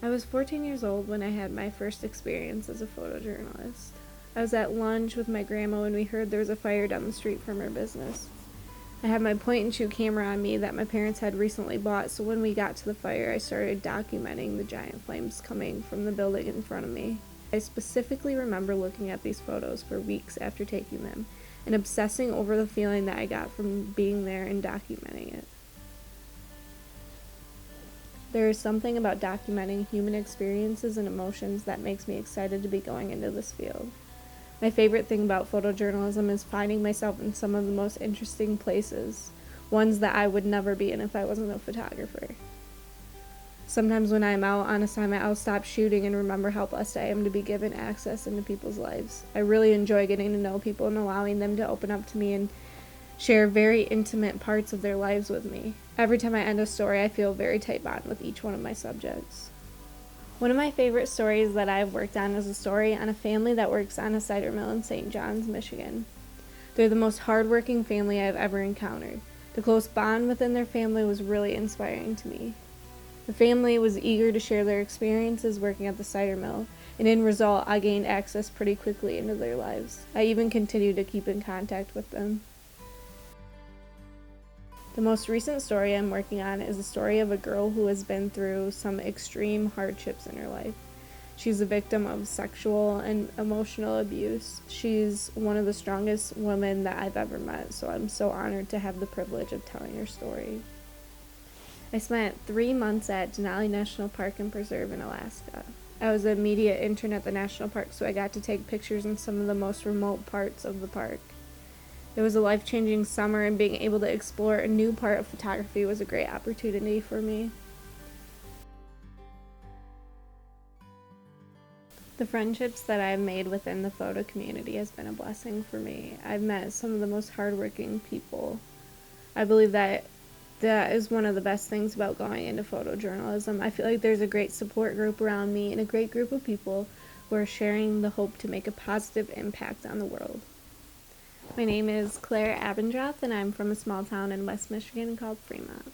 I was 14 years old when I had my first experience as a photojournalist. I was at lunch with my grandma when we heard there was a fire down the street from her business. I had my point-and-shoot camera on me that my parents had recently bought, so when we got to the fire, I started documenting the giant flames coming from the building in front of me. I specifically remember looking at these photos for weeks after taking them, and obsessing over the feeling that I got from being there and documenting it. There is something about documenting human experiences and emotions that makes me excited to be going into this field. My favorite thing about photojournalism is finding myself in some of the most interesting places, ones that I would never be in if I wasn't a photographer. Sometimes when I'm out on assignment, I'll stop shooting and remember how blessed I am to be given access into people's lives. I really enjoy getting to know people and allowing them to open up to me and share very intimate parts of their lives with me. Every time I end a story, I feel a very tight bond with each one of my subjects. One of my favorite stories that I've worked on is a story on a family that works on a cider mill in St. John's, Michigan. They're the most hardworking family I've ever encountered. The close bond within their family was really inspiring to me. The family was eager to share their experiences working at the cider mill, and in result, I gained access pretty quickly into their lives. I even continue to keep in contact with them. The most recent story I'm working on is a story of a girl who has been through some extreme hardships in her life. She's a victim of sexual and emotional abuse. She's one of the strongest women that I've ever met, so I'm so honored to have the privilege of telling her story. I spent 3 months at Denali National Park and Preserve in Alaska. I was a media intern at the national park, so I got to take pictures in some of the most remote parts of the park. It was a life-changing summer, and being able to explore a new part of photography was a great opportunity for me. The friendships that I've made within the photo community has been a blessing for me. I've met some of the most hardworking people. I believe that is one of the best things about going into photojournalism. I feel like there's a great support group around me and a great group of people who are sharing the hope to make a positive impact on the world. My name is Claire Abendroth, and I'm from a small town in West Michigan called Fremont.